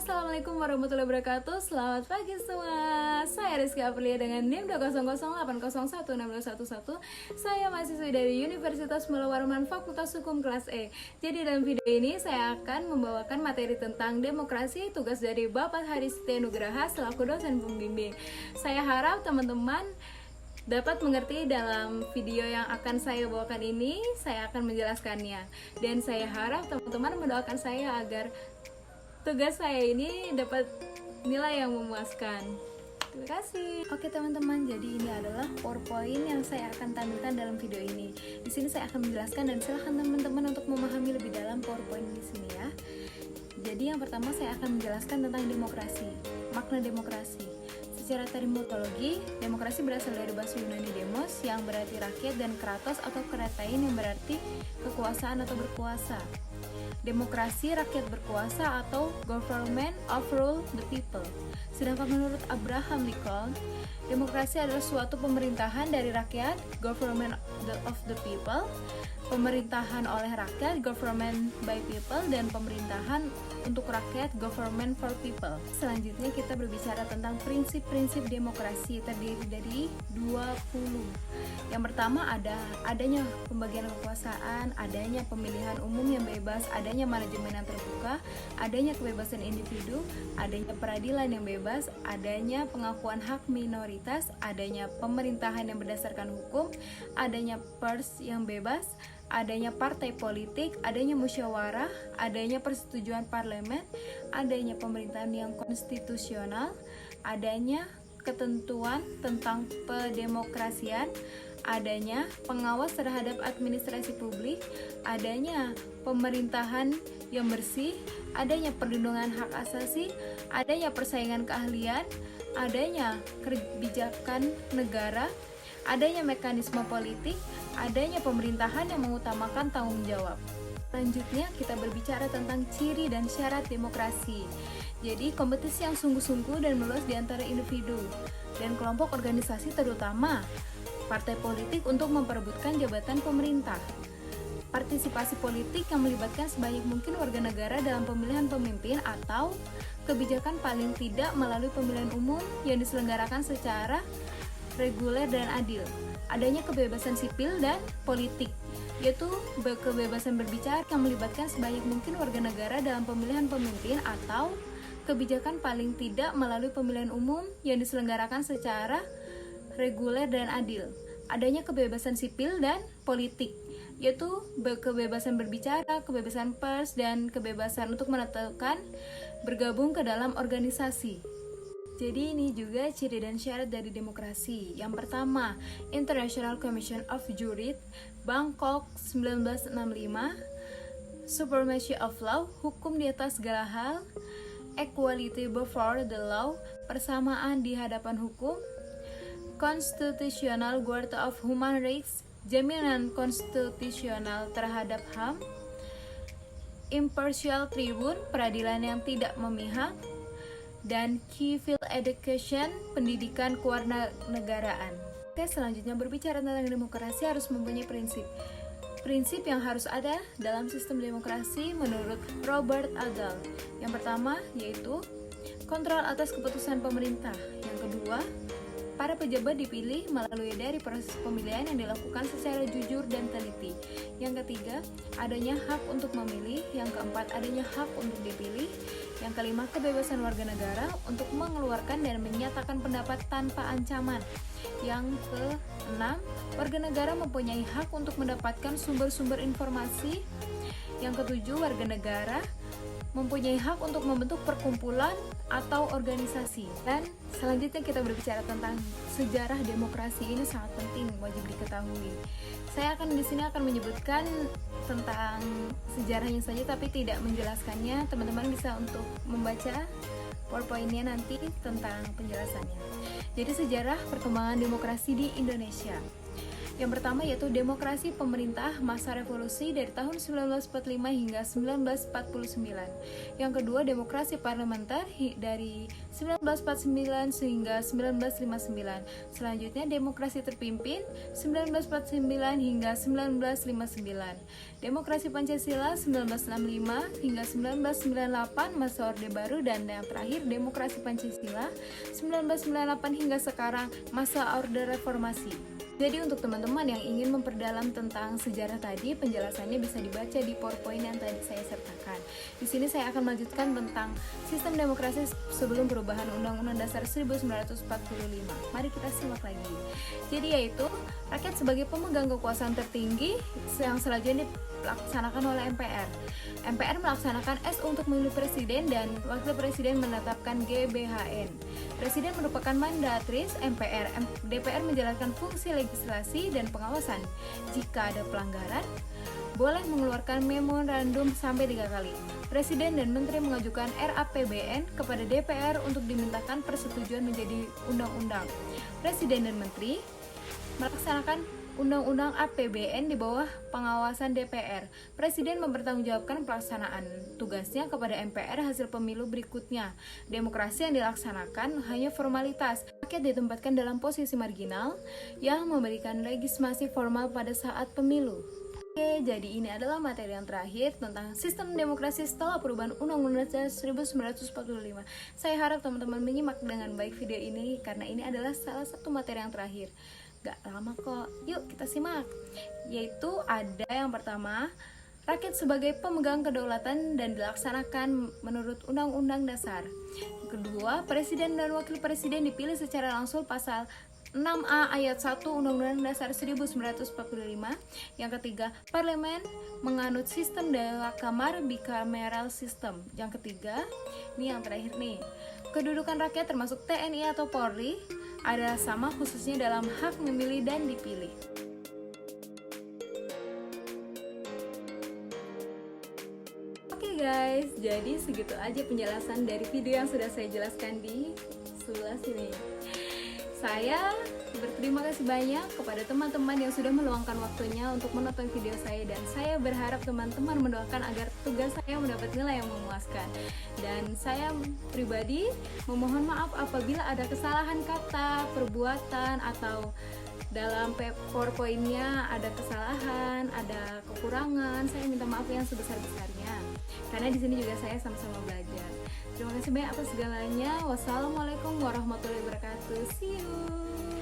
Assalamualaikum warahmatullahi wabarakatuh. Selamat pagi semua. Saya Rizky Aprilia dengan NIM 20080616211. Saya mahasiswi dari Universitas Mula Warman Fakultas Hukum kelas E. Jadi dalam video ini saya akan membawakan materi tentang demokrasi, tugas dari Bapak Hadi Setia Nugraha selaku dosen pembimbing. Saya harap teman-teman dapat mengerti dalam video yang akan saya bawakan ini. Saya akan menjelaskannya, dan saya harap teman-teman mendoakan saya agar tugas saya ini dapat nilai yang memuaskan. Terima kasih. Oke teman-teman, jadi ini adalah PowerPoint yang saya akan tampilkan dalam video ini. Di sini saya akan menjelaskan, dan silahkan teman-teman untuk memahami lebih dalam PowerPoint di sini ya. Jadi yang pertama saya akan menjelaskan tentang demokrasi. Makna demokrasi. Secara terminologi, demokrasi berasal dari bahasa Yunani demos yang berarti rakyat, dan kratos atau kratein yang berarti kekuasaan atau berkuasa. Demokrasi rakyat berkuasa atau government of rule the people. Sedangkan menurut Abraham Lincoln, demokrasi adalah suatu pemerintahan dari rakyat, government of the people, pemerintahan oleh rakyat, government by people, dan pemerintahan untuk rakyat, government for people. Selanjutnya kita berbicara tentang prinsip-prinsip demokrasi, terdiri dari 20. Yang pertama adanya pembagian kekuasaan, adanya pemilihan umum yang bebas, adanya manajemen yang terbuka, adanya kebebasan individu, adanya peradilan yang bebas, adanya pengakuan hak minoritas, adanya pemerintahan yang berdasarkan hukum, adanya pers yang bebas, adanya partai politik, adanya musyawarah, adanya persetujuan parlemen, adanya pemerintahan yang konstitusional, adanya ketentuan tentang pedemokrasian, adanya pengawas terhadap administrasi publik, adanya pemerintahan yang bersih, adanya perlindungan hak asasi, adanya persaingan keahlian, adanya kebijakan negara, adanya mekanisme politik, adanya pemerintahan yang mengutamakan tanggung jawab. Selanjutnya kita berbicara tentang ciri dan syarat demokrasi. Jadi kompetisi yang sungguh-sungguh dan meluas di antara individu dan kelompok organisasi, terutama partai politik, untuk memperebutkan jabatan pemerintah. Partisipasi politik yang melibatkan sebanyak mungkin warga negara dalam pemilihan pemimpin atau kebijakan, paling tidak melalui pemilihan umum yang diselenggarakan secara reguler dan adil. Adanya kebebasan sipil dan politik, yaitu kebebasan berbicara yang melibatkan sebanyak mungkin warga negara dalam pemilihan pemimpin atau kebijakan, paling tidak melalui pemilihan umum yang diselenggarakan secara reguler dan adil. Adanya kebebasan sipil dan politik, yaitu kebebasan berbicara, kebebasan pers, dan kebebasan untuk menentukan bergabung ke dalam organisasi. Jadi ini juga ciri dan syarat dari demokrasi. Yang pertama, International Commission of Jurid, Bangkok 1965, Supremacy of Law, hukum di atas segala hal, Equality before the law, persamaan di hadapan hukum, Constitutional Guard of Human Rights, jaminan konstitusional terhadap HAM, Impartial Tribune, peradilan yang tidak memihak, dan Civil Education, pendidikan kewarganegaraan. Oke, selanjutnya berbicara tentang demokrasi harus mempunyai prinsip. Prinsip yang harus ada dalam sistem demokrasi menurut Robert Adler. Yang pertama yaitu kontrol atas keputusan pemerintah. Yang kedua, para pejabat dipilih melalui dari proses pemilihan yang dilakukan secara jujur dan teliti. Yang ketiga, adanya hak untuk memilih. Yang keempat, adanya hak untuk dipilih. Yang kelima, kebebasan warga negara untuk mengeluarkan dan menyatakan pendapat tanpa ancaman. Yang keenam, warga negara mempunyai hak untuk mendapatkan sumber-sumber informasi. Yang ketujuh, warga negara mempunyai hak untuk membentuk perkumpulan atau organisasi. Dan selanjutnya kita berbicara tentang sejarah demokrasi. Ini sangat penting, wajib diketahui. Saya di sini akan menyebutkan tentang sejarahnya saja, tapi tidak menjelaskannya. Teman-teman bisa untuk membaca PowerPoint-nya nanti tentang penjelasannya. Jadi sejarah perkembangan demokrasi di Indonesia. Yang pertama yaitu demokrasi pemerintah masa revolusi dari tahun 1945 hingga 1949. Yang kedua demokrasi parlementer dari 1949 hingga 1959. Selanjutnya demokrasi terpimpin 1949 hingga 1959. Demokrasi Pancasila 1965 hingga 1998 masa Orde Baru, dan yang terakhir demokrasi Pancasila 1998 hingga sekarang masa Orde Reformasi. Jadi untuk teman-teman yang ingin memperdalam tentang sejarah tadi, penjelasannya bisa dibaca di PowerPoint yang tadi saya sertakan. Di sini saya akan melanjutkan tentang sistem demokrasi sebelum perubahan Undang-Undang Dasar 1945. Mari kita simak lagi. Jadi yaitu rakyat sebagai pemegang kekuasaan tertinggi yang selanjutnya dilaksanakan oleh MPR. MPR melaksanakan S untuk memilih presiden dan wakil presiden menetapkan GBHN. Presiden merupakan mandatris MPR. DPR menjalankan fungsi legislasi dan pengawasan. Jika ada pelanggaran, boleh mengeluarkan memorandum sampai 3 kali. Presiden dan Menteri mengajukan RAPBN kepada DPR untuk dimintakan persetujuan menjadi undang-undang. Presiden dan Menteri melaksanakan Undang-Undang APBN di bawah pengawasan DPR. Presiden mempertanggungjawabkan pelaksanaan tugasnya kepada MPR hasil pemilu berikutnya. Demokrasi yang dilaksanakan hanya formalitas. Rakyat ditempatkan dalam posisi marginal yang memberikan legitimasi formal pada saat pemilu. Oke, jadi ini adalah materi yang terakhir tentang sistem demokrasi setelah perubahan Undang-Undang Dasar 1945. Saya harap teman-teman menyimak dengan baik video ini karena ini adalah salah satu materi yang terakhir. Gak lama kok, yuk kita simak. Yaitu ada yang pertama, rakyat sebagai pemegang kedaulatan dan dilaksanakan menurut Undang-Undang Dasar. Kedua, presiden dan wakil presiden dipilih secara langsung pasal 6A ayat 1 Undang-Undang Dasar 1945. Yang ketiga, parlemen menganut sistem dua kamar bicameral system. Yang ketiga, ini yang terakhir nih, kedudukan rakyat termasuk TNI atau Polri adalah sama khususnya dalam hak memilih dan dipilih. Oke guys, jadi segitu aja penjelasan dari video yang sudah saya jelaskan di sebelah sini. Saya berterima kasih banyak kepada teman-teman yang sudah meluangkan waktunya untuk menonton video saya, dan saya berharap teman-teman mendoakan agar tugas saya mendapat nilai yang memuaskan. Dan saya pribadi memohon maaf apabila ada kesalahan kata, perbuatan, atau dalam PowerPoint-nya ada kesalahan, ada kekurangan. Saya minta maaf yang sebesar-besarnya, karena di sini juga saya sama-sama belajar. Terima kasih banyak atas segalanya. Wassalamualaikum warahmatullahi wabarakatuh. See you.